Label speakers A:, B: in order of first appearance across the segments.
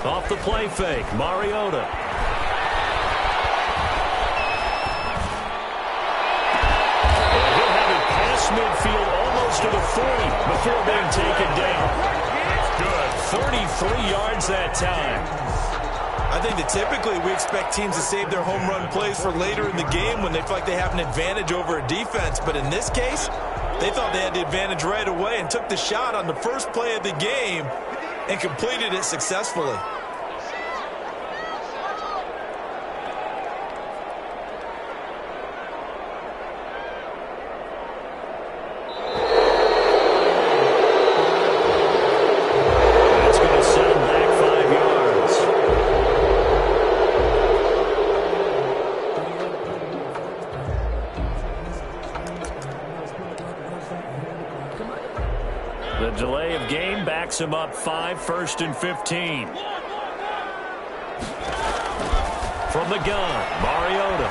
A: Off the play fake, Mariota. Midfield almost to the 40 before being taken down. Good. 33 yards that time.
B: I think that typically we expect teams to save their home run plays for later in the game when they feel like they have an advantage over a defense. But in this case, they thought they had the advantage right away and took the shot on the first play of the game and completed it successfully.
A: The delay of game backs him up 5, 1st and 15. From the gun, Mariota.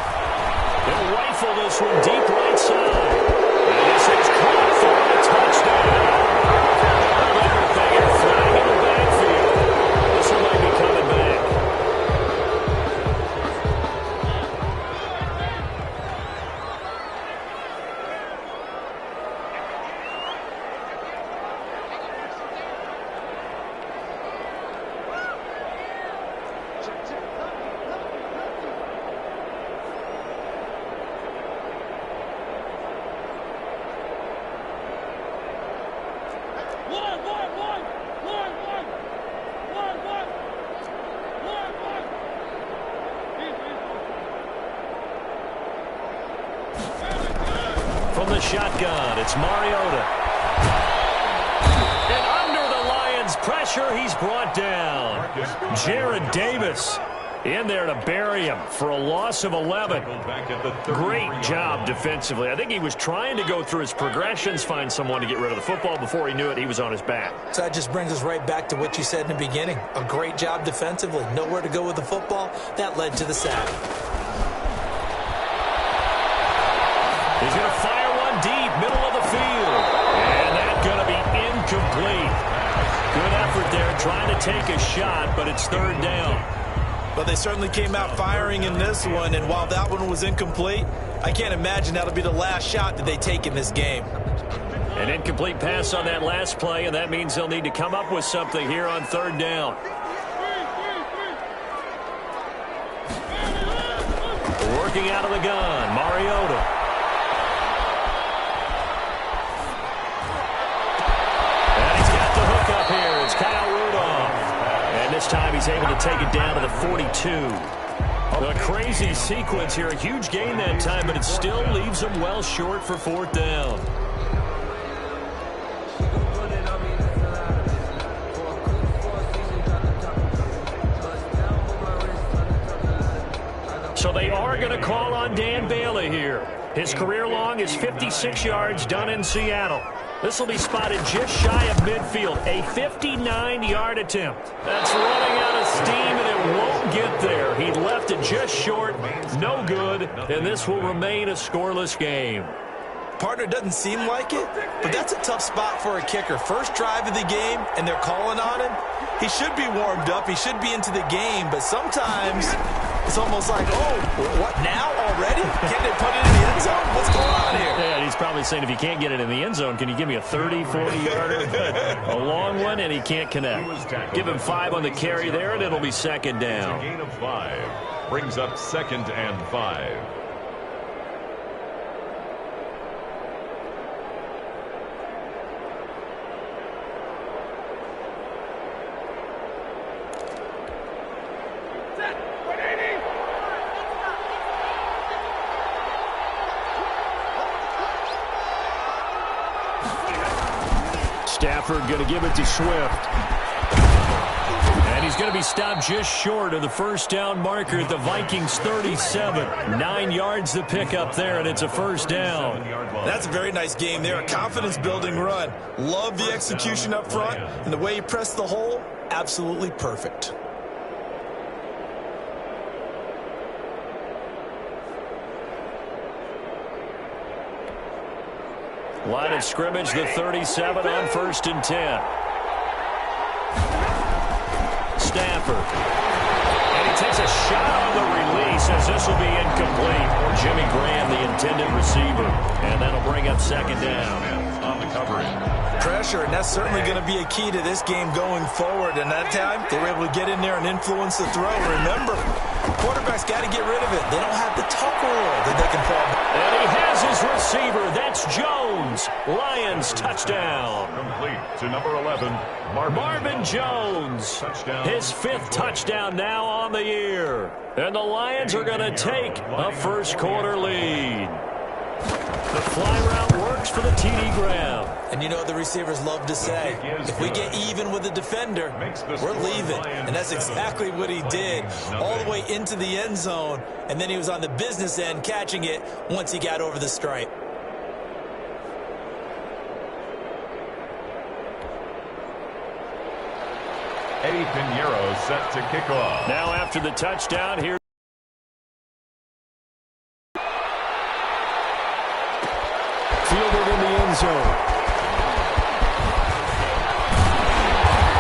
A: He'll rifle this one deep right side. And this is caught for a touchdown. Everything and flying in the backfield. This one might be coming back. From the shotgun, it's Mariota. And under the Lions' pressure, he's brought down. Jared Davis in there to bury him for a loss of 11. Great job defensively. I think he was trying to go through his progressions, find someone to get rid of the football. Before he knew it, he was on his back.
B: So that just brings us right back to what you said in the beginning. A great job defensively. Nowhere to go with the football. That led to the sack.
A: He's going to fire one deep, middle of the field. And that's going to be incomplete. Good effort there trying to take a shot, but it's 3rd down.
B: But they certainly came out firing in this one, and while that one was incomplete, I can't imagine that'll be the last shot that they take in this game.
A: An incomplete pass on that last play, and that means they'll need to come up with something here on 3rd down. Working out of the gun, Mariota. Up here, it's Kyle Rudolph. And this time he's able to take it down to the 42. A crazy sequence here. A huge gain that time, but it still leaves him well short for 4th down. So they are going to call on Dan Bailey here. His career long is 56 yards done in Seattle. This will be spotted just shy of midfield. A 59-yard attempt. That's running out of steam, and it won't get there. He left it just short. No good, and this will remain a scoreless game.
B: Partner, doesn't seem like it, but that's a tough spot for a kicker. First drive of the game, and they're calling on him. He should be warmed up. He should be into the game, but sometimes it's almost like, oh, what, now already? Can't they put it in the end zone? What's going on here?
A: Yeah, he's probably saying, if you can't get it in the end zone, can you give me a 30, 40-yarder? A long one, and he can't connect. Give him 5 on the carry there, and it'll be 2nd down.
C: A gain of 5 brings up 2nd and 5.
A: Stafford going to give it to Swift. And he's going to be stopped just short of the 1st down marker at the Vikings 37. 9 yards to pick up there, and it's a 1st down.
B: That's a very nice game there. A confidence-building run. Love the execution up front, and the way he pressed the hole, absolutely perfect.
A: Line of scrimmage, the 37 on 1st and 10. Stafford. And he takes a shot on the release as this will be incomplete. Jimmy Graham, the intended receiver. And that'll bring up second down.
C: On the coverage.
B: Pressure, and that's certainly going to be a key to this game going forward. And that time, they were able to get in there and influence the throw. Remember, quarterback's got to get rid of it. They don't have the tuck rule that they can fall back.
A: And he has his receiver. That's Jones. Lions touchdown.
C: Complete to number 11,
A: Marvin Jones.
C: Touchdown.
A: His 5th touchdown now on the year. And the Lions are going to take a first quarter lead. The fly route works for the TD Graham.
B: And you know what the receivers love to say? If we get even with the defender, we're leaving. And that's exactly what he did, all the way into the end zone. And then he was on the business end catching it once he got over the stripe.
C: Eddie Pinheiro set to kick off.
A: Now after the touchdown, here. Fielded in the end zone.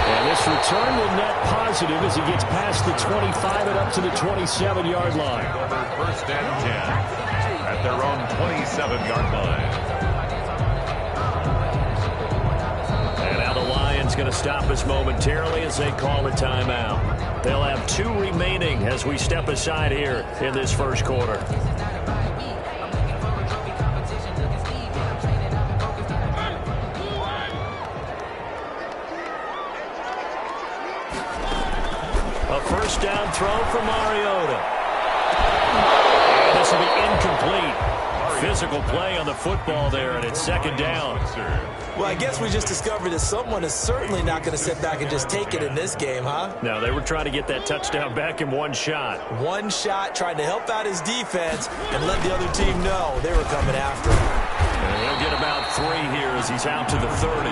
A: And this return will net positive as he gets past the 25 and up to the 27-yard line.
C: First and 10 at their own 27-yard line.
A: And now the Lions going to stop us momentarily as they call a timeout. They'll have 2 remaining as we step aside here in this first quarter. First down throw for Mariota. And this will be incomplete. Physical play on the football there, and it's second down.
B: Well, I guess we just discovered that someone is certainly not going to sit back and just take it in this game, huh?
A: No, they were trying to get that touchdown back in one shot.
B: One shot, trying to help out his defense and let the other team know they were coming after him.
A: And he'll get about 3 here as he's out to the 30.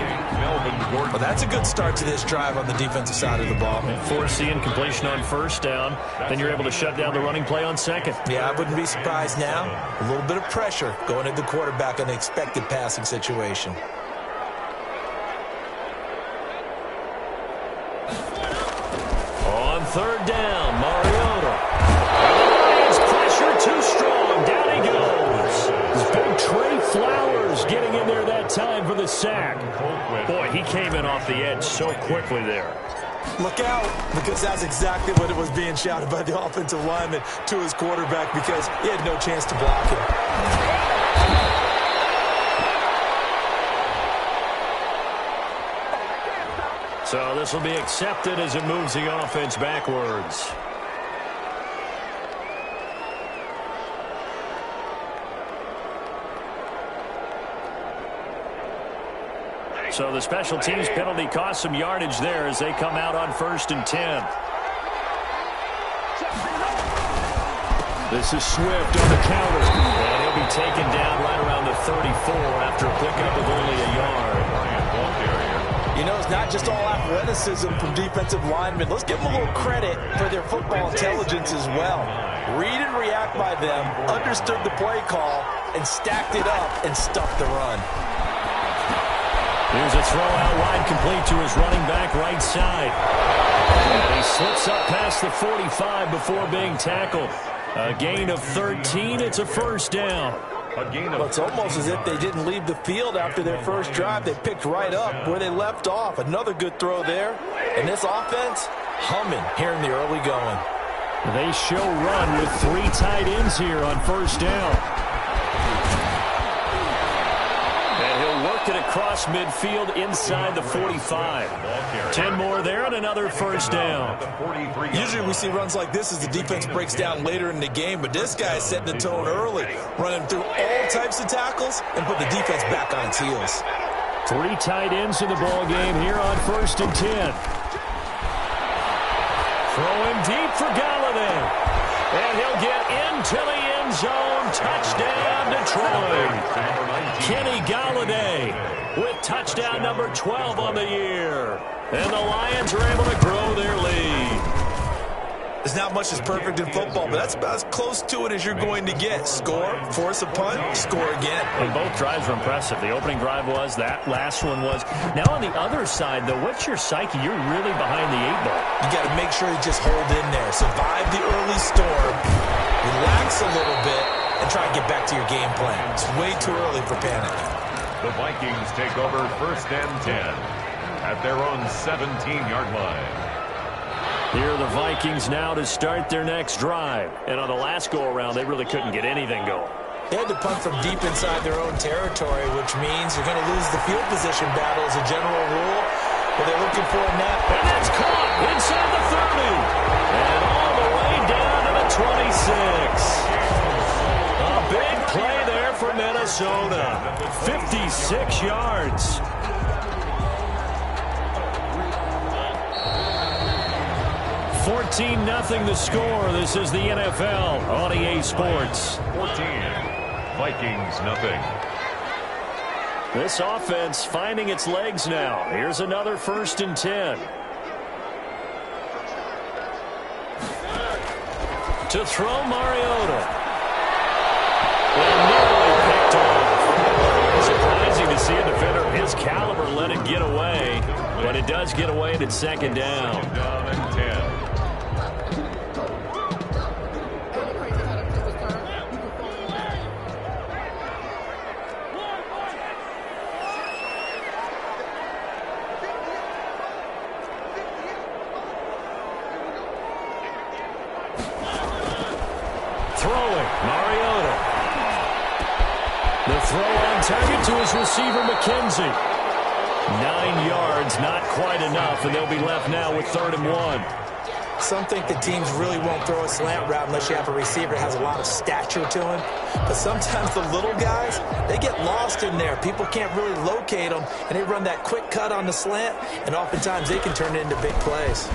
B: Well, that's a good start to this drive on the defensive side of the ball.
A: Force the incompletion on first down. Then you're able to shut down the running play on second.
B: Yeah, I wouldn't be surprised now. A little bit of pressure going at the quarterback in an expected passing situation.
A: On third down, Mariota. Lions pressure too strong. Down he goes. This big Trey Flowers getting in there that time for the sack. Boy, he came in off the edge so quickly there.
B: Look out, because that's exactly what it was being shouted by the offensive lineman to his quarterback because he had no chance to block him.
A: So this will be accepted as it moves the offense backwards. So the special teams penalty cost some yardage there as they come out on 1st and 10. This is Swift on the counter. And he'll be taken down right around the 34 after a pickup of only a yard.
B: You know, it's not just all athleticism from defensive linemen. Let's give them a little credit for their football intelligence as well. Read and react by them, understood the play call, and stacked it up and stuffed the run.
A: Here's a throw out wide complete to his running back right side. And he slips up past the 45 before being tackled. A gain of 13. It's a first down.
B: Well, it's almost as if they didn't leave the field after their first drive. They picked right up where they left off. Another good throw there. And this offense, humming here in the early going.
A: They show run with 3 tight ends here on first down. And he'll work it across midfield inside the 45. 10 more there and another first down.
B: Usually we see runs like this as the defense breaks down later in the game, but this guy is setting the tone early, running through all types of tackles and put the defense back on its heels.
A: 3 tight ends in the ball game here on 1st and 10. Throw him deep for Galladay. And he'll get into the end zone. Touchdown, Detroit. Kenny Galladay with touchdown number 12 on the year. And the Lions are able to grow their lead.
B: There's not much that's perfect in football, but that's about as close to it as you're going to get. Score, force a punt, score again.
A: And both drives were impressive. The opening drive was, that last one was. Now on the other side, though, what's your psyche? You're really behind the 8-ball.
B: You got to make sure you just hold in there. Survive the early storm, relax a little bit, and try to get back to your game plan. It's way too early for panic.
C: The Vikings take over 1st and 10 at their own 17-yard line.
A: Here are the Vikings now to start their next drive. And on the last go-around, they really couldn't get anything going.
B: They had to punt from deep inside their own territory, which means you're going to lose the field position battle as a general rule. But they're looking for a net.
A: And that's caught inside the 30. And all the way down to the 26. A big play there for Minnesota. 56 yards. 14-0 the score. This is the NFL on EA Sports.
C: 14. Vikings nothing.
A: This offense finding its legs now. Here's another 1st and 10. To throw Mariota. And nearly picked off. Surprising to see a defender of his caliber let it get away. But it does get away and it's 2nd down.
C: 2nd down and 10.
A: Target to his receiver, McKenzie. 9 yards, not quite enough, and they'll be left now with 3rd and 1.
B: Some think the teams really won't throw a slant route unless you have a receiver that has a lot of stature to him. But sometimes the little guys, they get lost in there. People can't really locate them, and they run that quick cut on the slant, and oftentimes they can turn it into big plays.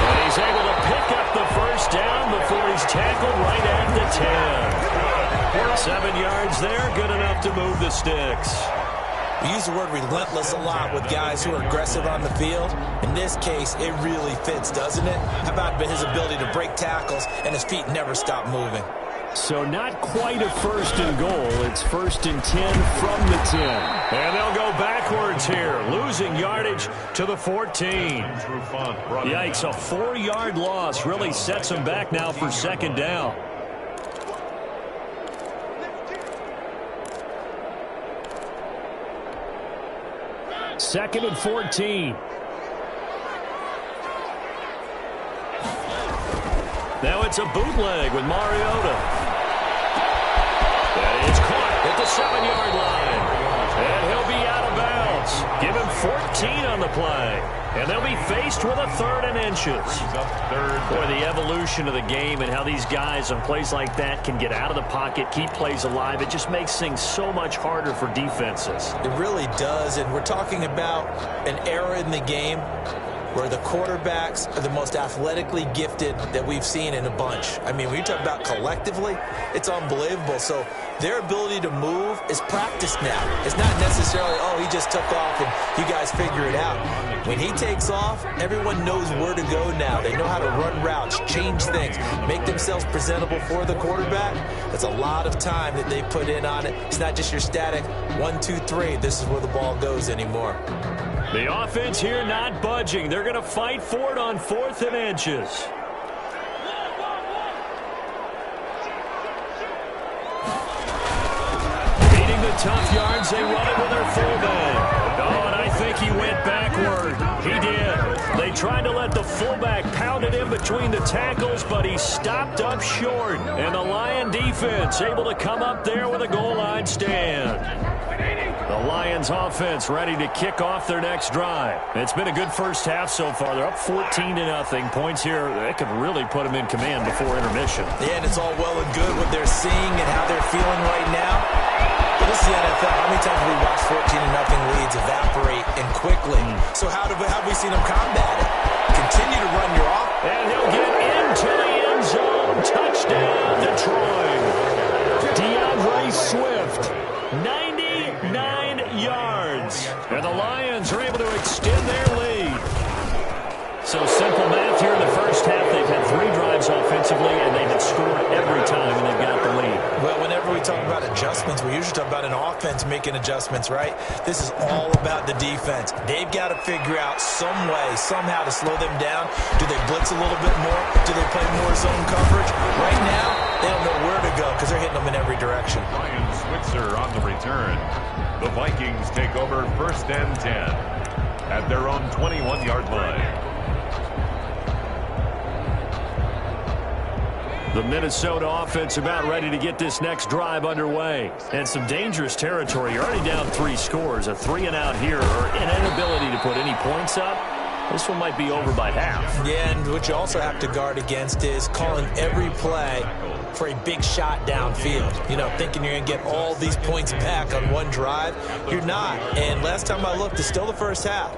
A: And he's able to pick up the 1st down before he's tackled right at the 10. 7 yards there, good enough to move the sticks.
B: We use the word relentless a lot with guys who are aggressive on the field. In this case, it really fits, doesn't it? How about his ability to break tackles and his feet never stop moving?
A: So not quite a 1st and goal. It's 1st and 10 from the 10. And they'll go backwards here, losing yardage to the 14. Yikes, a 4-yard loss really sets them back now for 2nd down. 2nd and 14. Now it's a bootleg with Mariota. That is caught at the 7-yard line. And he'll be out of bounds. Give him 14 on the play. And they'll be faced with a 3rd and inches. Boy, the evolution of the game and how these guys on plays like that can get out of the pocket, keep plays alive, it just makes things so much harder for defenses.
B: It really does, and we're talking about an era in the game where the quarterbacks are the most athletically gifted that we've seen in a bunch. I mean, when you talk about collectively, it's unbelievable. So their ability to move is practiced now. It's not necessarily, oh, he just took off and you guys figure it out. When he takes off, everyone knows where to go now. They know how to run routes, change things, make themselves presentable for the quarterback. That's a lot of time that they put in on it. It's not just your static 1, 2, 3. This is where the ball goes anymore.
A: The offense here not budging. They're going to fight for it on 4th and inches. Beating the tough yards, they run it with their fullback. Oh, and I think he went backward. He did. They tried to let the fullback pound it in between the tackles, but he stopped up short. And the Lion defense able to come up there with a goal line stand. The Lions offense ready to kick off their next drive. It's been a good first half so far. They're up 14-0. Points here, that could really put them in command before intermission.
B: Yeah, and it's all well and good what they're seeing and how they're feeling right now. But this is the NFL. How many times have we watched 14-0 leads evaporate and quickly? So how have we seen them combat it? Continue to run your offense.
A: And he'll get into the end zone. Touchdown, Detroit. DeAndre Swift, 99 yards. And the Lions are able to extend their lead. So simple math. defensively, and they had scored every time, and they've got the lead.
B: Well, whenever we talk about adjustments, we usually talk about an offense making adjustments, right? This is all about the defense. They've got to figure out some way, somehow to slow them down. Do they blitz a little bit more? Do they play more zone coverage? Right now, they don't know where to go because they're hitting them in every direction.
C: Ryan Switzer on the return. The Vikings take over 1st and 10 at their own 21-yard line.
A: The Minnesota offense about ready to get this next drive underway. And some dangerous territory. You're already down 3 scores. A 3-and-out here, or an inability to put any points up. This one might be over by half.
B: Yeah, and what you also have to guard against is calling every play for a big shot downfield. You know, thinking you're going to get all these points back on one drive. You're not. And last time I looked, it's still the first half.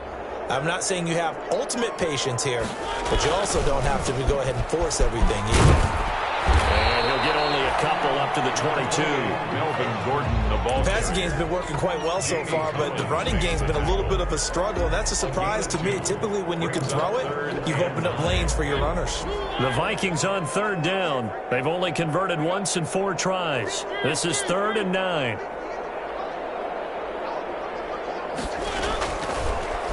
B: I'm not saying you have ultimate patience here, but you also don't have to go ahead and force everything either.
A: And he'll get only a couple up to the 22.
C: Melvin Gordon, the ball.
B: The passing game's been working quite well so far, but the running game's been a little bit of a struggle, and that's a surprise to me. Typically, when you can throw it, you've opened up lanes for your runners.
A: The Vikings on 3rd down. They've only converted once in 4 tries. This is 3rd and 9.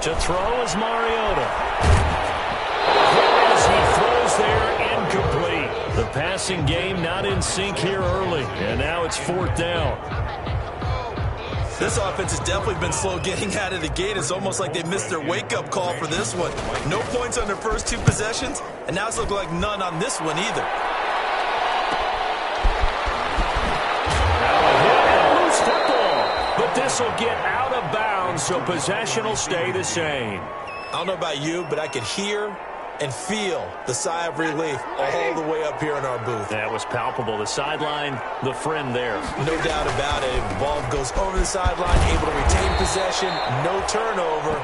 A: To throw is Mariota. As he throws there, incomplete. The passing game not in sync here early, and now it's 4th down.
B: This offense has definitely been slow getting out of the gate. It's almost like they missed their wake-up call for this one. No points on their first 2 possessions, and now it's looking like none on this one either.
A: Now a hit and loose football, but this will get out of bounds, so possession will stay the same.
B: I don't know about you, but I could hear and feel the sigh of relief all the way up here in our booth.
A: That was palpable. The sideline, the friend there.
B: No doubt about it. The ball goes over the sideline, able to retain possession, no turnover.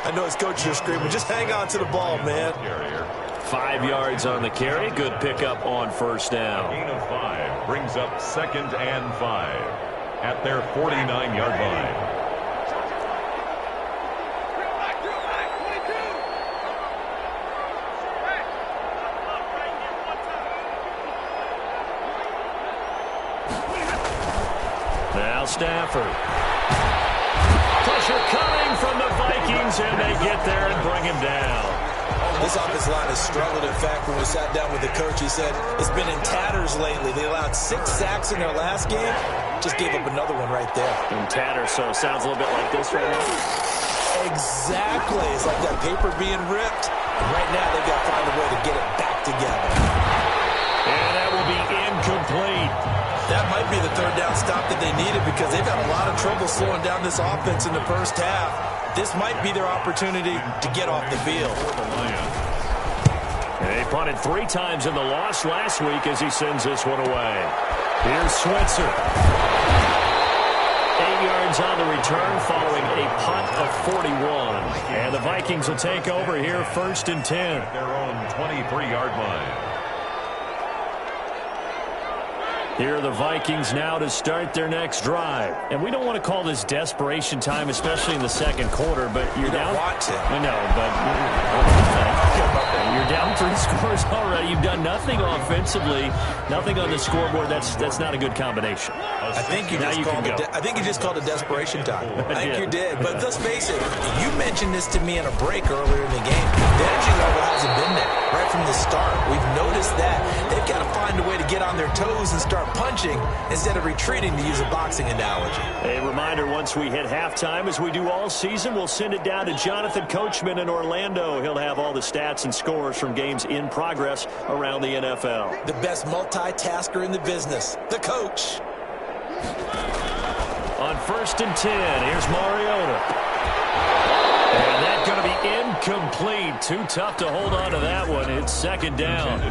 B: I know his coaches are screaming, just hang on to the ball, man.
A: 5 yards on the carry. Good pickup on 1st down.
C: Gain of 5 brings up 2nd and 5 at their 49-yard line.
A: Now Stafford. Pressure coming from the Vikings, and they get there and bring him down.
B: This offensive line has struggled. In fact, when we sat down with the coach, he said it's been in tatters lately. They allowed 6 sacks in their last game. Just gave up another one right there.
A: In tatters, so it sounds a little bit like this right now.
B: Exactly. It's like that paper being ripped. And right now, they've got to find a way to get it back together.
A: And that will be incomplete.
B: That might be the 3rd down stop that they needed because they've had a lot of trouble slowing down this offense in the first half. This might be their opportunity to get off the field.
A: And they punted 3 times in the loss last week as he sends this one away. Here's Switzer. 8 yards on the return following a punt of 41. And the Vikings will take over here 1st and 10.
C: At their own 23-yard line.
A: Here are the Vikings now to start their next drive. And we don't want to call this desperation time, especially in the 2nd quarter, but you're down.
B: Want to.
A: I know, but you're down 3 scores already. You've done nothing offensively, nothing on the scoreboard. That's not a good combination.
B: I think you just called it desperation time. I think you did. But let's face it, you mentioned this to me in a break earlier in the game. The energy level hasn't been there right from the start. We've noticed that. They've got to find a way to get on their toes and start punching instead of retreating, to use a boxing analogy.
A: A reminder, once we hit halftime, as we do all season, we'll send it down to Jonathan Coachman in Orlando. He'll have all the stats and scores from games in progress around the NFL.
B: The best multitasker in the business, the coach.
A: On 1st and 10, here's Mariota. And that's going to be incomplete. Too tough to hold on to that one. It's 2nd down.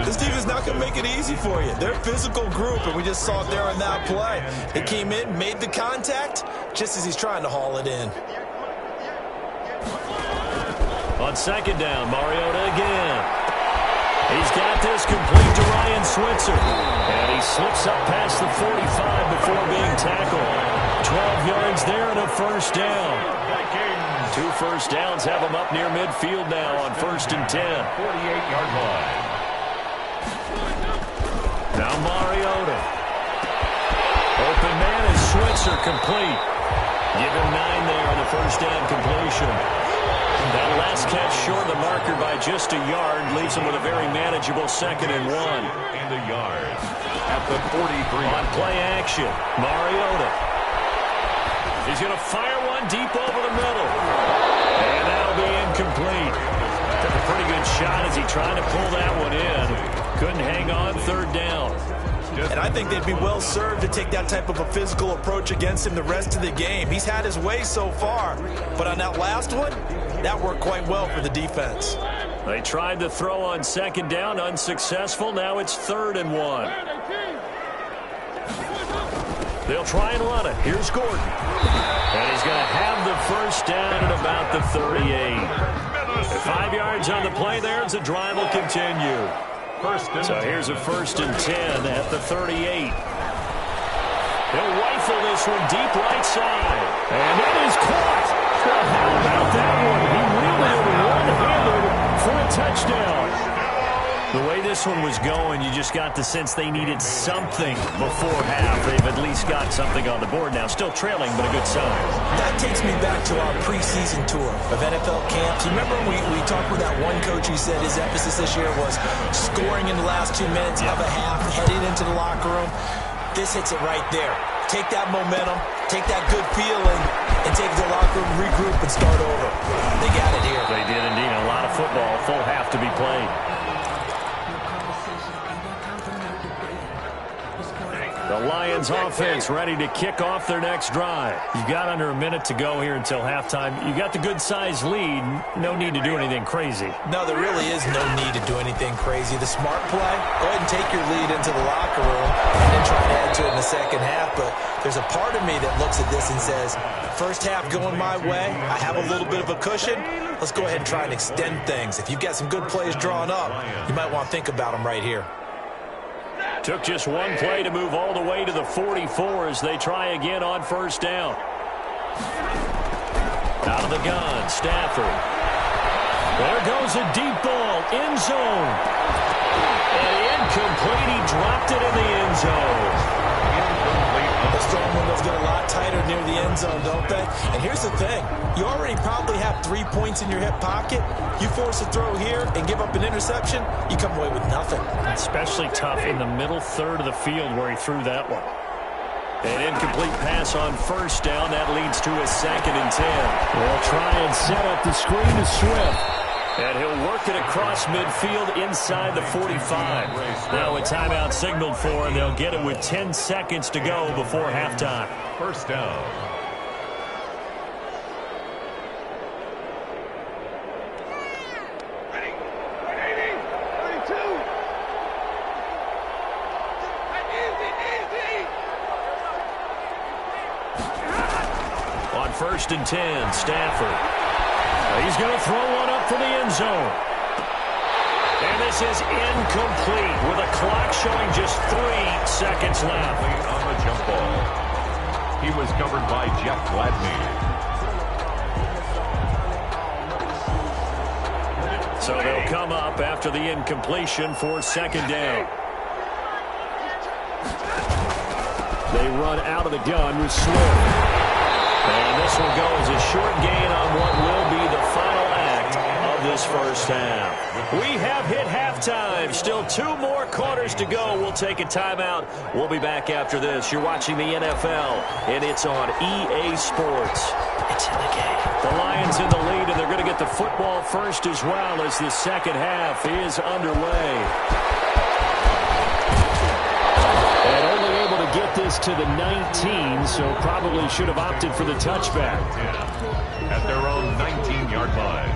B: This team is not going to make it easy for you. They're a physical group, and we just saw it there on that play. They came in, made the contact, just as he's trying to haul it in.
A: On 2nd down, Mariota again. He's got this complete to Ryan Switzer. And he slips up past the 45 before being tackled. 12 yards there and a 1st down. 2 first downs have him up near midfield now on 1st and 10.
C: 48-yard line.
A: Now Mariota. Open man is Switzer, complete. Give him 9 there on the first down completion. That last catch short of the marker by just a yard leaves him with a very manageable 2nd and 1.
C: And a yard at the 43.
A: On play action, Mariota. He's going to fire one deep over the middle. And that'll be incomplete. Took a pretty good shot as he tried to pull that one in. Couldn't hang on 3rd down.
B: And I think they'd be well served to take that type of a physical approach against him the rest of the game. He's had his way so far, but on that last one, that worked quite well for the defense.
A: They tried to throw on 2nd down, unsuccessful. Now it's 3rd and 1. They'll try and run it. Here's Gordon. And he's going to have the first down at about the 38. 5 yards on the play there as the drive will continue. So here's a 1st and 10 at the 38. He'll rifle this one deep right side. And it is caught. Well, how about that one? He wielded it one-handed for a touchdown. The way this one was going, you just got the sense they needed something before half. They've at least got something on the board now. Still trailing, but a good sign.
B: That takes me back to our preseason tour of NFL camps. You remember we talked with that one coach who said his emphasis this year was scoring in the last 2 minutes of a half, heading into the locker room. This hits it right there. Take that momentum, take that good feeling, and take the locker room, regroup, and start over. They got it here.
A: They did indeed. A lot of football, full half to be played. The Lions offense ready to kick off their next drive. You've got under a minute to go here until halftime. You got the good-sized lead. No need to do anything crazy.
B: No, there really is no need to do anything crazy. The smart play, go ahead and take your lead into the locker room and then try to add to it in the second half. But there's a part of me that looks at this and says, first half going my way, I have a little bit of a cushion. Let's go ahead and try and extend things. If you've got some good plays drawn up, you might want to think about them right here.
A: Took just one play to move all the way to the 44 as they try again on first down. Out of the gun, Stafford. There goes a deep ball, end zone. And incomplete, he dropped it in the end zone.
B: The strong windows get a lot tighter near the end zone, don't they? And here's the thing. You already probably have 3 points in your hip pocket. You force a throw here and give up an interception, you come away with nothing.
A: Especially tough in the middle third of the field where he threw that one. An incomplete pass on first down. That leads to a 2nd and 10. They'll try and set up the screen to Swift. And he'll work it across midfield inside the 45. Now a timeout signaled for, and they'll get it with 10 seconds to go before halftime.
C: First down.
A: On 1st and 10, Stafford. He's going to throw one up for the end zone. And this is incomplete with a clock showing just 3 seconds left.
C: On the jump ball. He was covered by Jeff Gladney.
A: So they'll come up after the incompletion for 2nd down. They run out of the gun with Swift. And this will go as a short gain on what will be the final act of this first half. We have hit halftime. Still 2 more quarters to go. We'll take a timeout. We'll be back after this. You're watching the NFL, and it's on EA Sports. It's in the game. The Lions in the lead, and they're going to get the football first as well as the second half is underway. Get this to the 19, so probably should have opted for the touchback.
C: At their own 19-yard line.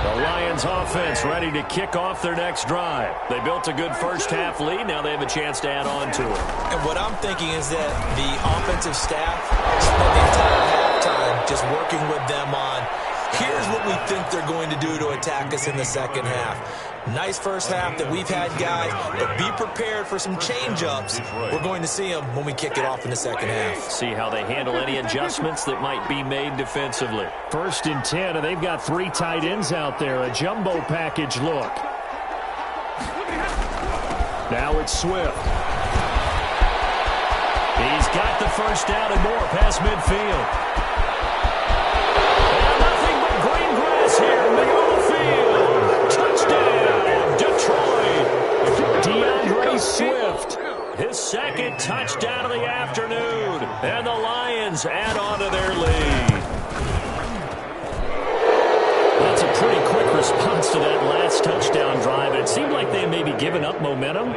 A: The Lions offense ready to kick off their next drive. They built a good first half lead. Now they have a chance to add on to it.
B: And what I'm thinking is that the offensive staff spent the entire halftime just working with them on, here's what we think they're going to do to attack us in the second half. Nice first half that we've had, guys, but be prepared for some change-ups. We're going to see them when we kick it off in the second half.
A: See how they handle any adjustments that might be made defensively. 1st and 10, and they've got 3 tight ends out there. A jumbo package look. Now it's Swift. He's got the first down and more past midfield. And nothing but green grass here, middle of the field. Touchdown, Detroit. DeAndre Swift. His second touchdown of the afternoon. And the Lions add on to their lead. That's a pretty quick response to that last touchdown drive. It seemed like they may be giving up momentum.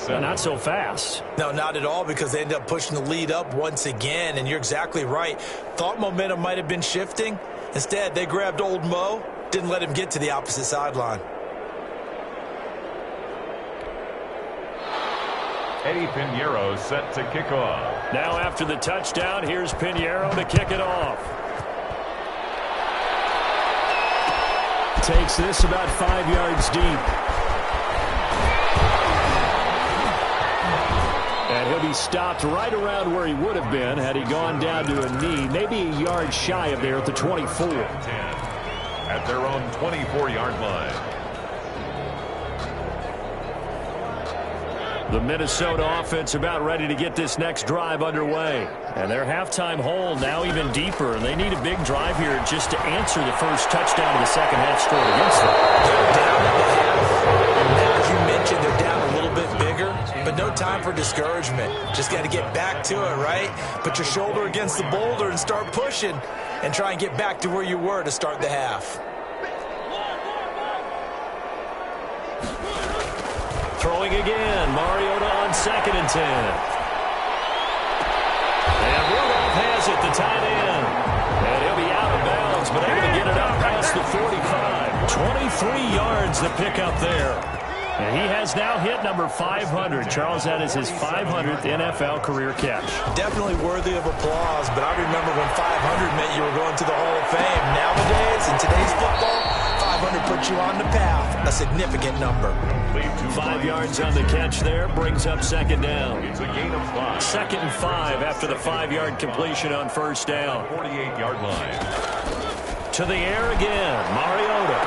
A: Not so fast.
B: No, not at all, because they ended up pushing the lead up once again. And you're exactly right. Thought momentum might have been shifting. Instead, they grabbed old Mo. Didn't let him get to the opposite sideline.
C: Eddie Pinheiro set to kick off.
A: Now after the touchdown, here's Pinheiro to kick it off. Takes this about 5 yards deep. And he'll be stopped right around where he would have been had he gone down to a knee, maybe a yard shy of there at the 24.
C: At their own 24-yard line.
A: The Minnesota offense about ready to get this next drive underway. And their halftime hole now even deeper. And they need a big drive here just to answer the first touchdown of the second half scored against them.
B: They're down at the half. And as you mentioned, they're down a little bit bigger. But no time for discouragement. Just got to get back to it, right? Put your shoulder against the boulder and start pushing. And try and get back to where you were to start the half.
A: Throwing again. Mariota on 2nd and 10. And Rudolph has it, the tight end. And he'll be out of bounds, but able to get it out past the 45. 23 yards to pick up there. And he has now hit number 500. Charles, that is his 500th NFL career catch.
B: Definitely worthy of applause, but I remember when 500 meant you were going to the Hall of Fame. Nowadays, in today's football, 500 puts you on the path. A significant number.
A: 5 yards on the catch there, brings up 2nd down.
C: It's a gain of 5.
A: 2nd and 5 after the 5-yard completion on 1st down.
C: 48-yard line.
A: To the air again, Mariota.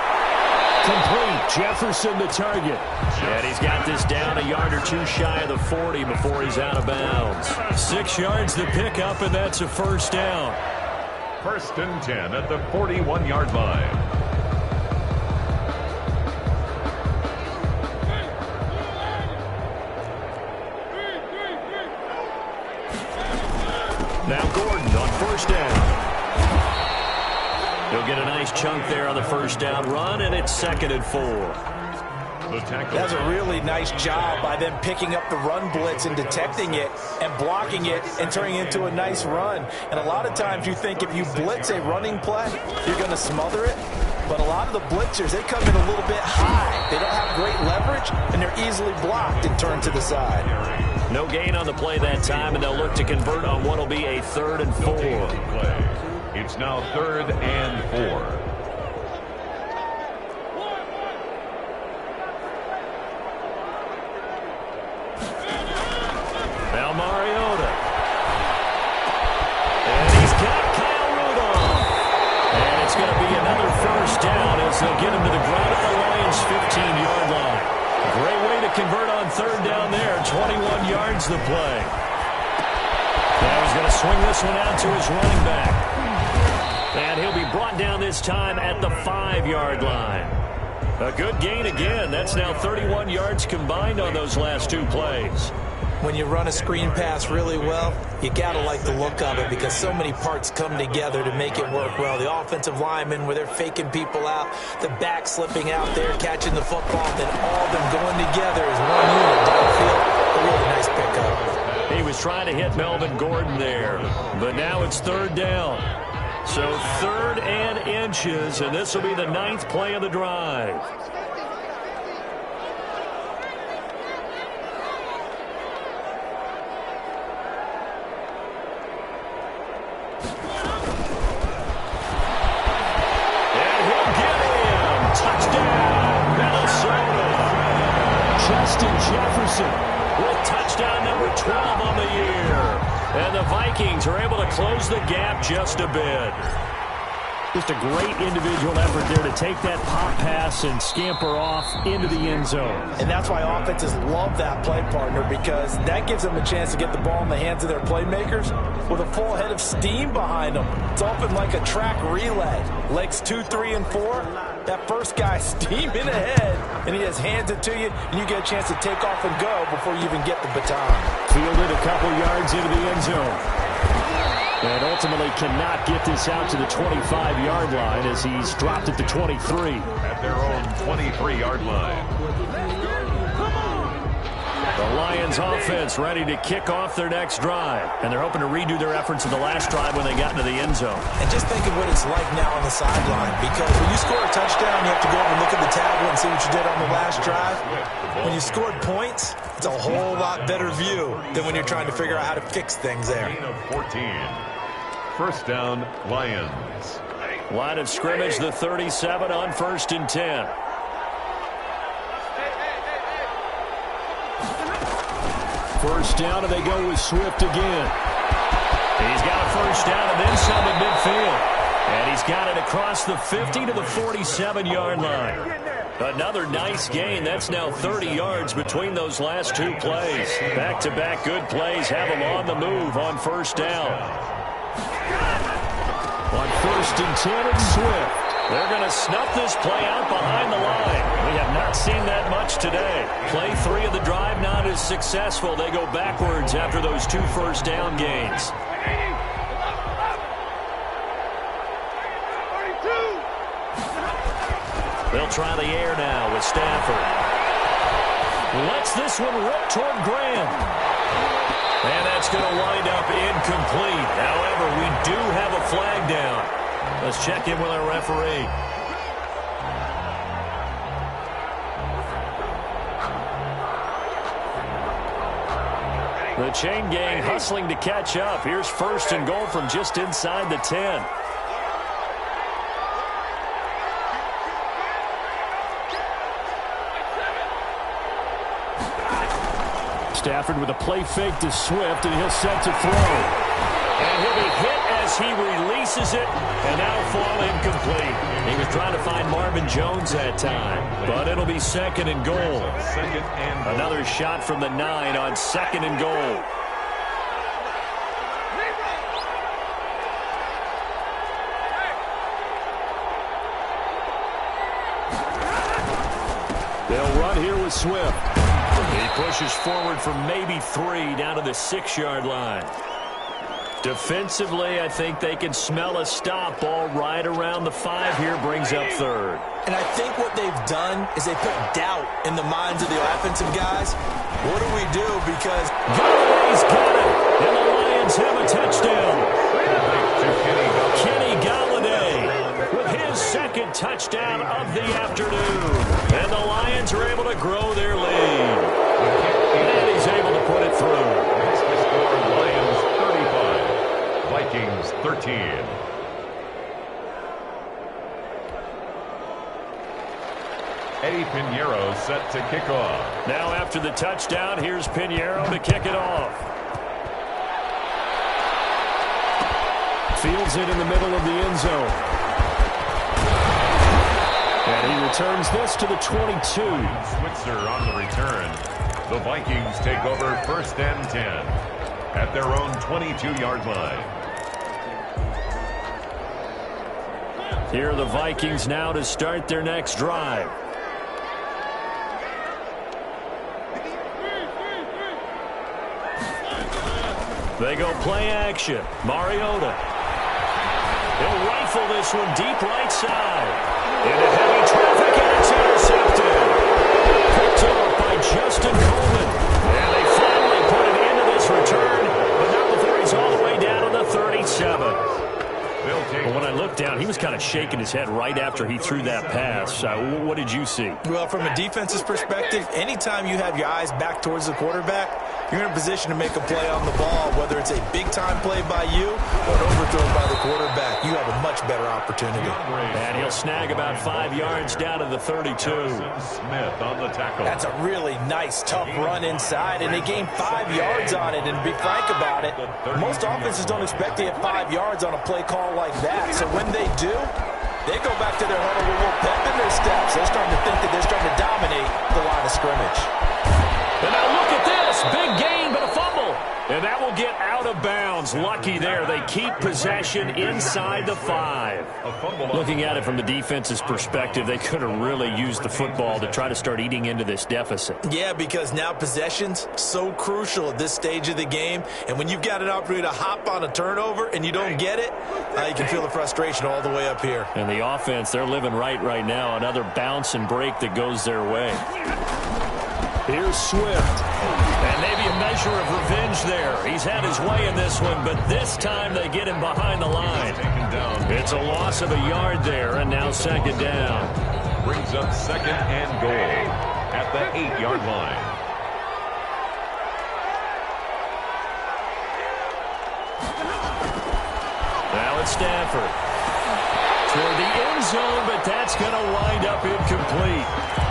A: Complete, Jefferson the target. And he's got this down a yard or two shy of the 40 before he's out of bounds. 6 yards to pick up, and that's a 1st down.
C: 1st and 10 at the 41-yard line.
A: Now Gordon on 1st down. He'll get a nice chunk there on the 1st down run, and it's 2nd and 4.
B: That's a really nice job by them picking up the run blitz and detecting it and blocking it and turning it into a nice run. And a lot of times you think if you blitz a running play, you're going to smother it. But a lot of the blitzers, they come in a little bit high. They don't have great leverage, and they're easily blocked and turned to the side.
A: No gain on the play that time, and they'll look to convert on what will be a 3rd and 4.
C: It's now 3rd and 4.
A: Now Mariota. And he's got Kyle Rudolph. And it's going to be another 1st down as they'll get him to the ground at the Lions' 15-yard line. Great way to convert on 3rd down there. 21 yards the play. Now he's going to swing this one out to his running back. And he'll be brought down this time at the 5-yard line. A good gain again. That's now 31 yards combined on those last 2 plays.
B: When you run a screen pass really well, you got to like the look of it because so many parts come together to make it work well. The offensive linemen, where they're faking people out, the back slipping out there, catching the football, then all of them going together as one unit downfield. A really nice pickup.
A: He was trying to hit Melvin Gordon there, but now it's 3rd down. So 3rd and inches, and this will be the 9th play of the drive. And he'll get him. Touchdown, Minnesota. Justin Jefferson with touchdown number 12 on the year. And the Vikings are able to close the gap just a bit. Just a great individual effort there to take that pop pass and scamper off into the end zone.
B: And that's why offenses love that play, partner, because that gives them a chance to get the ball in the hands of their playmakers with a full head of steam behind them. It's open like a track relay. Legs 2, 3, and 4. That first guy steaming ahead, and he just hands it to you, and you get a chance to take off and go before you even get the baton.
A: Fielded a couple yards into the end zone. And ultimately cannot get this out to the 25-yard line as he's dropped at the 23.
C: At their own 23-yard line.
A: The Lions offense ready to kick off their next drive. And they're hoping to redo their efforts in the last drive when they got into the end zone.
B: And just think of what it's like now on the sideline, because when you score a touchdown, you have to go over and look at the tablet and see what you did on the last drive. When you scored points, it's a whole lot better view than when you're trying to figure out how to fix things there.
C: Gain of 14. First down, Lions.
A: Line of scrimmage, the 37 on 1st and 10. First down, and they go with Swift again. He's got a first down and then some at midfield. And he's got it across the 50 to the 47-yard line. Another nice gain. That's now 30 yards between those last two plays. Back-to-back good plays have them on the move on first down. On 1st and 10, it's Swift. They're going to snuff this play out behind the line. We have not seen that much today. Play 3 of the drive not as successful. They go backwards after those 2 first down gains. They'll try the air now with Stafford. Lets this one rip toward Graham. And that's going to wind up incomplete. However, we do have a flag down. Let's check in with our referee. The chain gang hustling to catch up. Here's 1st and goal from just inside the 10. Stafford with a play fake to Swift, and he'll set to throw. And he'll be hit as he releases it, and that'll fall incomplete. He was trying to find Marvin Jones that time, but it'll be 2nd and goal. Another shot from the 9 on 2nd and goal. They'll run here with Swift. He pushes forward from maybe 3 down to the 6-yard line. Defensively, I think they can smell a stop. Ball right around the 5 here, brings up 3rd.
B: And I think what they've done is they put doubt in the minds of the offensive guys. What do we do? Because
A: Galladay's got it, and the Lions have a touchdown. Kenny Galladay with his 2nd touchdown of the afternoon. And the Lions are able to grow their lead. And he's able to put it through.
C: Makes the score Lions 35, Vikings 13. Eddie Pinheiro set to kick off.
A: Now after the touchdown, here's Pinheiro to kick it off. Fields it in the middle of the end zone. And he returns this to the 22.
C: Switzer on the return. The Vikings take over 1st and 10 at their own 22-yard line.
A: Here are the Vikings now to start their next drive. They go play action. Mariota. He'll rifle this one deep right side. Into heavy traffic, and it's intercepted. Picked off by Justin Coleman. And they finally put it into this return, but not before he's all the way down to the 37. But when I looked down, he was kind of shaking his head right after he threw that pass. What did you see?
B: Well, from a defense's perspective, anytime you have your eyes back towards the quarterback, you're in a position to make a play on the ball, whether it's a big-time play by you or an overthrow by the quarterback. You have a much much better opportunity.
A: And he'll snag about 5 yards down to the 32.
C: Smith on the tackle.
B: That's a really nice, tough run inside, and they gained 5 yards on it. And to be frank about it, most offenses don't expect to hit 5 yards on a play call like that. So when they do, they go back to their huddle with a little pep in their steps. They're starting to think that they're starting to dominate the line of scrimmage.
A: And now look at this. Big gain, but a fumble. And that will get out of bounds. Lucky there. They keep possession inside the 5. Looking at it from the defense's perspective, they could have really used the football to try to start eating into this deficit.
B: Yeah, because now possession's so crucial at this stage of the game. And when you've got an opportunity to hop on a turnover and you don't get it, you can feel the frustration all the way up here.
A: And the offense, they're living right now. Another bounce and break that goes their way. Here's Swift. And maybe a measure of revenge there. He's had his way in this one, but this time they get him behind the line. It's a loss of a yard there, and now second down.
C: Brings up second and goal at the 8-yard line.
A: Now it's Stafford. Toward the end zone, but that's going to wind up incomplete.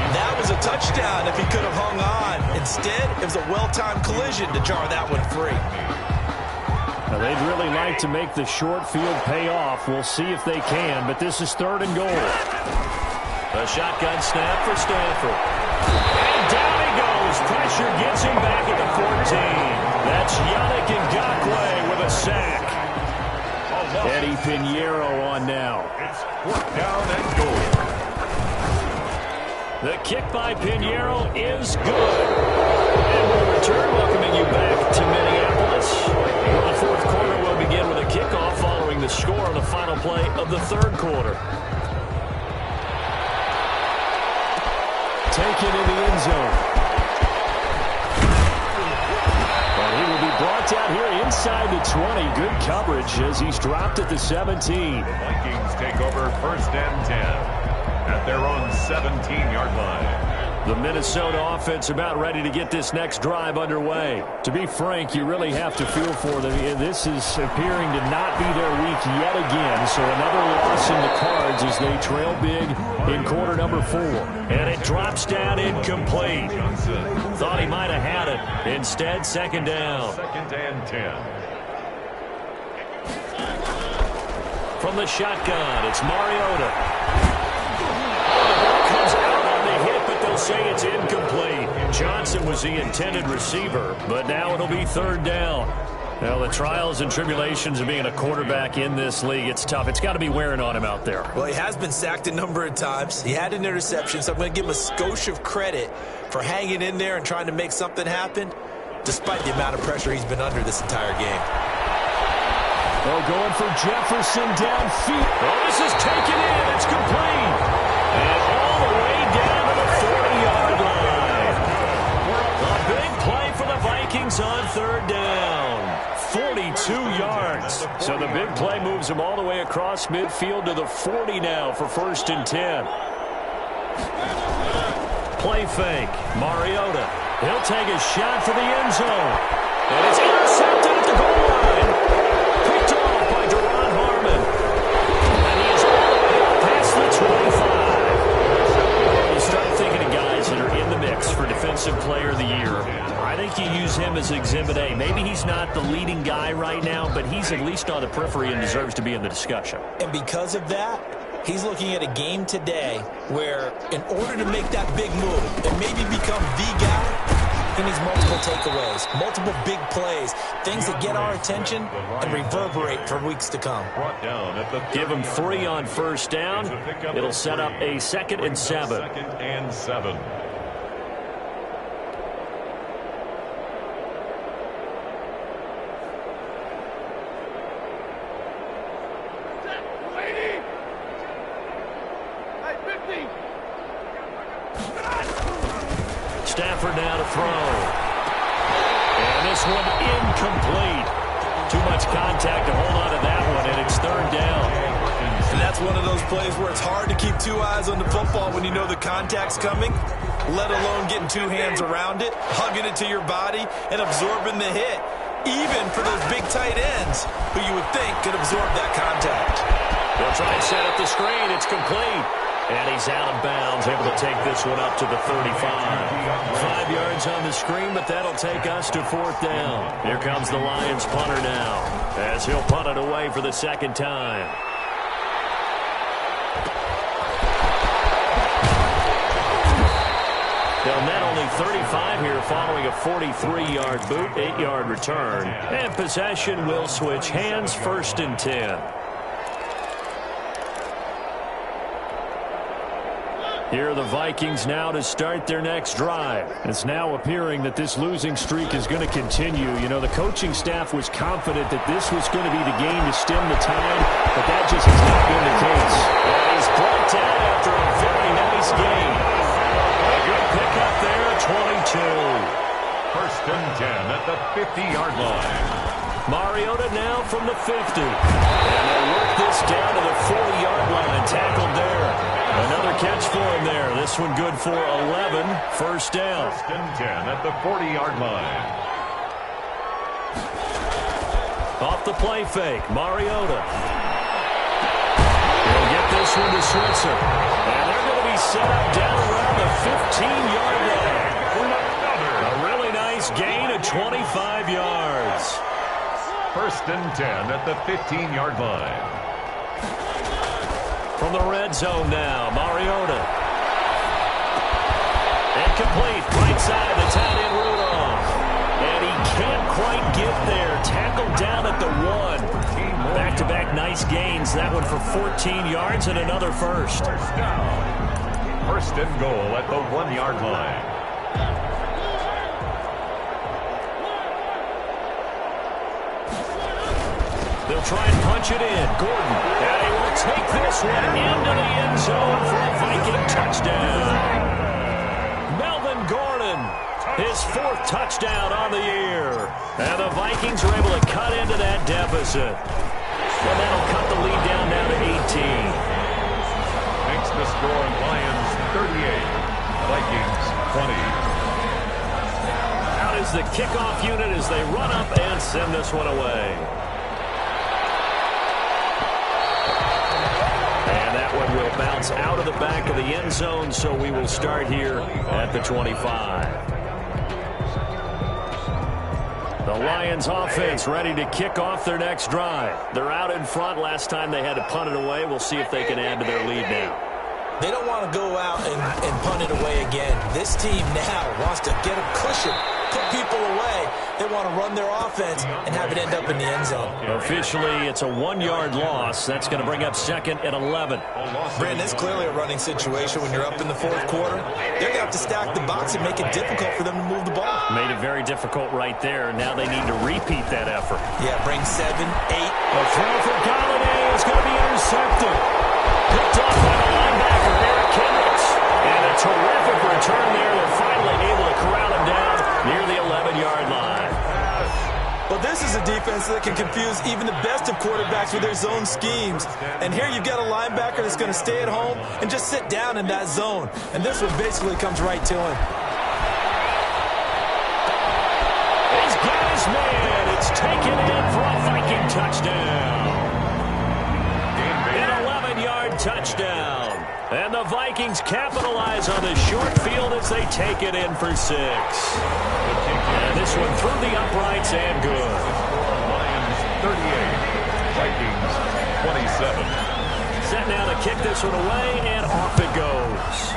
B: That was a touchdown if he could have hung on. Instead, it was a well-timed collision to jar that one free.
A: Now, they'd really like to make the short field pay off. We'll see if they can, but this is third and goal. A shotgun snap for Stafford. And down he goes. Pressure gets him back at the 14. That's Yannick Ngakoue with a sack. Eddie Pinheiro on now.
C: It's fourth down and goal.
A: The kick by Pinheiro is good. And we'll return, welcoming you back to Minneapolis. Well, the fourth quarter will begin with a kickoff following the score on the final play of the third quarter. Taken in the end zone. And he will be brought down here inside the 20. Good coverage as he's dropped at the 17.
C: The Vikings take over first and 10 at their own 17-yard line.
A: The Minnesota offense about ready to get this next drive underway. To be frank, you really have to feel for them. This is appearing to not be their week yet again. So another loss in the cards as they trail big in quarter number 4. And it drops down incomplete. Thought he might have had it. Instead, second down.
C: Second and 10.
A: From the shotgun, it's Mariota. Comes out on the hit, but they'll say it's incomplete. Johnson was the intended receiver, but now it'll be third down. Well, the trials and tribulations of being a quarterback in this league, it's tough. It's got to be wearing on him out there.
B: Well, he has been sacked a number of times. He had an interception, so I'm going to give him a skosh of credit for hanging in there and trying to make something happen, despite the amount of pressure he's been under this entire game.
A: Oh, going for Jefferson downfield. Oh, this is taken in. It's complete. And all the way down to the 40-yard line. A big play for the Vikings on third down. 42 yards. So the big play moves him all the way across midfield to the 40 now for first and 10. Play fake. Mariota. He'll take a shot for the end zone. And it's intercepted at the goal line. Picked off by Duron Harmon. And he is all the way up past the 25. You start thinking of guys that are in the mix for Defensive Player of the Year. I think you use him as Exhibit A. Maybe he's not the leading guy right now, but he's at least on the periphery and deserves to be in the discussion.
B: And because of that, he's looking at a game today where in order to make that big move and maybe become the guy, he needs multiple takeaways, multiple big plays, things that get our attention and reverberate for weeks to come.
A: Give him 3 on first down. It'll set up a 2nd and 7.
C: 2nd and 7.
A: Stafford now to throw. And this one incomplete. Too much contact to hold on to that one, and it's third down.
B: And that's one of those plays where it's hard to keep 2 eyes on the football when you know the contact's coming, let alone getting 2 hands around it, hugging it to your body, and absorbing the hit, even for those big tight ends who you would think could absorb that contact.
A: They'll try and set up the screen. It's complete. And he's out of bounds, able to take this one up to the 35. 5 yards on the screen, but that'll take us to 4th down. Here comes the Lions punter now, as he'll punt it away for the second time. They'll net only 35 here following a 43-yard boot, 8-yard return. And possession will switch hands, 1st and 10. Here are the Vikings now to start their next drive. It's now appearing that this losing streak is going to continue. You know, the coaching staff was confident that this was going to be the game to stem the tide, but that just has not been the case. And he's brought down after a very nice game. A good pickup there, 22.
C: 1st and 10 at the 50-yard line.
A: Mariota now from the 50. And they'll work this down to the 40-yard line. Tackled there. Another catch for him there. This one good for 11. 1st down.
C: 1st and 10 at the 40-yard line.
A: Off the play fake. Mariota. He'll get this one to Switzer. And they're going to be set up down around the 15-yard line. A really nice gain of 25 yards.
C: 1st and 10 at the 15-yard line.
A: From the red zone now, Mariota. Incomplete, right side, the tight end Rudolph. And he can't quite get there. Tackled down at the 1. Back-to-back nice gains. That one for 14 yards and another first.
C: 1st and goal at the 1-yard line.
A: They'll try and punch it in. Gordon. And he will take this one into the end zone for a Viking touchdown. Melvin Gordon, his 4th touchdown on the year. And the Vikings are able to cut into that deficit. And that'll cut the lead down now to 18.
C: Makes the score Lions 38, Vikings 20.
A: Out is the kickoff unit as they run up and send this one away. One will bounce out of the back of the end zone, so we will start here at the 25. The Lions offense ready to kick off their next drive. They're out in front. Last time they had to punt it away. We'll see if they can add to their lead now.
B: They don't want to go out and punt it away again. This team now wants to get a cushion, put people away. They want to run their offense and have it end up in the end zone.
A: Officially, it's a 1-yard loss. That's going to bring up 2nd and 11.
B: Brandon, it's clearly a running situation when you're up in the 4th quarter. They're going to have to stack the box and make it difficult for them to move the ball.
A: Made it very difficult right there. Now they need to repeat that effort.
B: Yeah, bring 7, 8.
A: The throw for Galladay is going to be intercepted. Picked off by the linebacker, Eric Kendricks. And a terrific return there. They're finally able to corral him down near the 11-yard line.
B: Well, this is a defense that can confuse even the best of quarterbacks with their zone schemes. And here you've got a linebacker that's going to stay at home and just sit down in that zone. And this one basically comes right to him.
A: He's got his man. It's taken in for a Viking touchdown. An 11-yard touchdown. And the Vikings capitalize on the short field as they take it in for 6. And this one through the uprights and good.
C: Lions 38, Vikings 27.
A: Set now to kick this one away, and off it goes.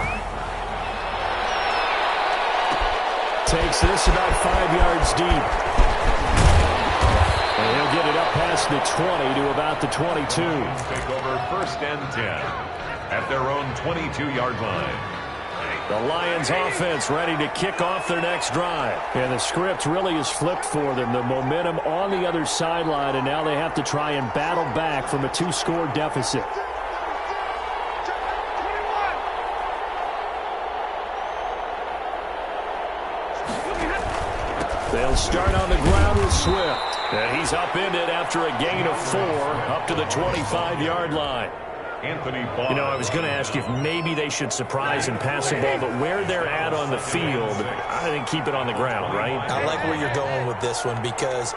A: Takes this about 5 yards deep. And he'll get it up past the 20 to about the 22.
C: Take over 1st and 10 at their own 22-yard line.
A: The Lions offense ready to kick off their next drive. And the script really is flipped for them. The momentum on the other sideline, and now they have to try and battle back from a 2-score deficit. They'll start on the ground with Swift. And he's upended after a gain of 4 up to the 25-yard line. You know, I was going to ask you if maybe they should surprise and pass the ball, but where they're at on the field, I think keep it on the ground, right?
B: I like where you're going with this one because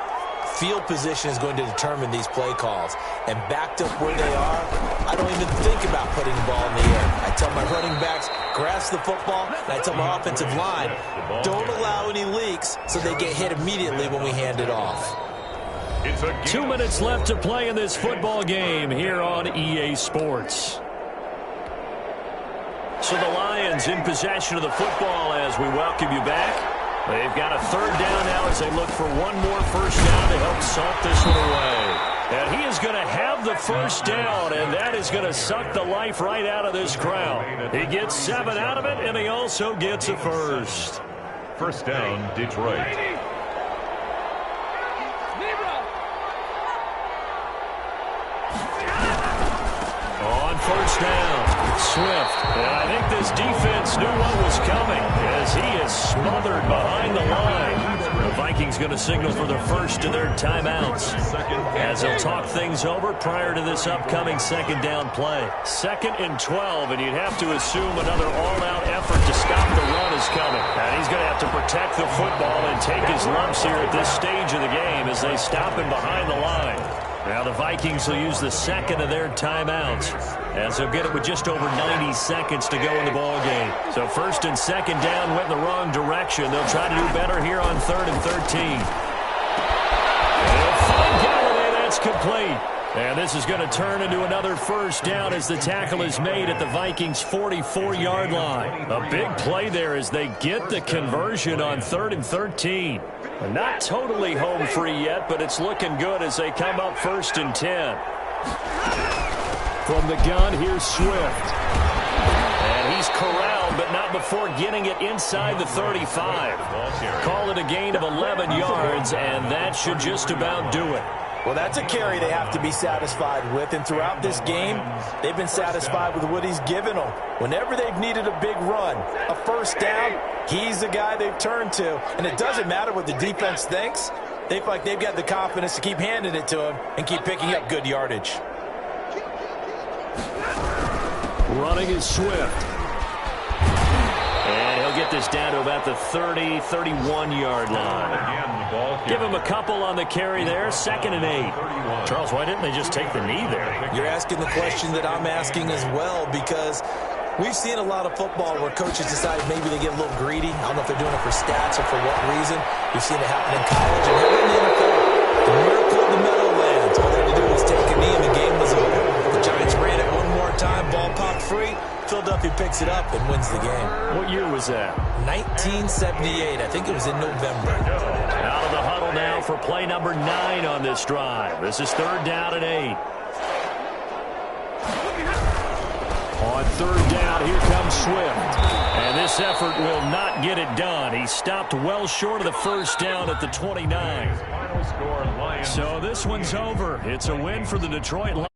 B: field position is going to determine these play calls. And backed up where they are, I don't even think about putting the ball in the air. I tell my running backs, grasp the football, and I tell my offensive line, don't allow any leaks so they get hit immediately when we hand it off.
A: 2 minutes left to play in this football game here on EA Sports. So the Lions in possession of the football as we welcome you back. They've got a third down now as they look for one more first down to help salt this one away. And he is going to have the first down, and that is going to suck the life right out of this crowd. He gets 7 out of it, and he also gets a first.
C: First down, Detroit.
A: On first down, Swift. And I think this defense knew what was coming as he is smothered behind the line. The Vikings going to signal for the first of their timeouts as they'll talk things over prior to this upcoming second down play. 2nd and 12, and you'd have to assume another all-out effort to stop the run is coming. And he's going to have to protect the football and take his lumps here at this stage of the game as they stop him behind the line. Now the Vikings will use the second of their timeouts as they'll get it with just over 90 seconds to go in the ball game. So first and second down went in the wrong direction. They'll try to do better here on 3rd and 13. And find Galladay, that's complete. And this is going to turn into another first down as the tackle is made at the Vikings' 44-yard line. A big play there as they get the conversion on 3rd and 13. Not totally home free yet, but it's looking good as they come up 1st and 10. From the gun, here's Swift. And he's corralled, but not before getting it inside the 35. Call it a gain of 11 yards, and that should just about do it.
B: Well, that's a carry they have to be satisfied with, and throughout this game, they've been satisfied with what he's given them. Whenever they've needed a big run, a first down, he's the guy they've turned to. And it doesn't matter what the defense thinks. They feel like they've got the confidence to keep handing it to him and keep picking up good yardage.
A: Running is Swift. And he'll get this down to about the 30, 31-yard line. Give him a couple on the carry there. 2nd and 8. Charles, why didn't they just take the knee there?
B: You're asking the question that I'm asking as well, because we've seen a lot of football where coaches decide maybe they get a little greedy. I don't know if they're doing it for stats or for what reason. We've seen it happen in college and here in the NFL. The miracle of the Meadowlands. All they had to do was take a knee and the game was over. The Giants ran it one more time. Ball popped free. Philadelphia picks it up and wins the game.
A: What year was that?
B: 1978. I think it was in November.
A: Out of the huddle now for play number 9 on this drive. This is 3rd down and 8. On 3rd down, here comes Swift. And this effort will not get it done. He stopped well short of the first down at the 29. So this one's over. It's a win for the Detroit Lions.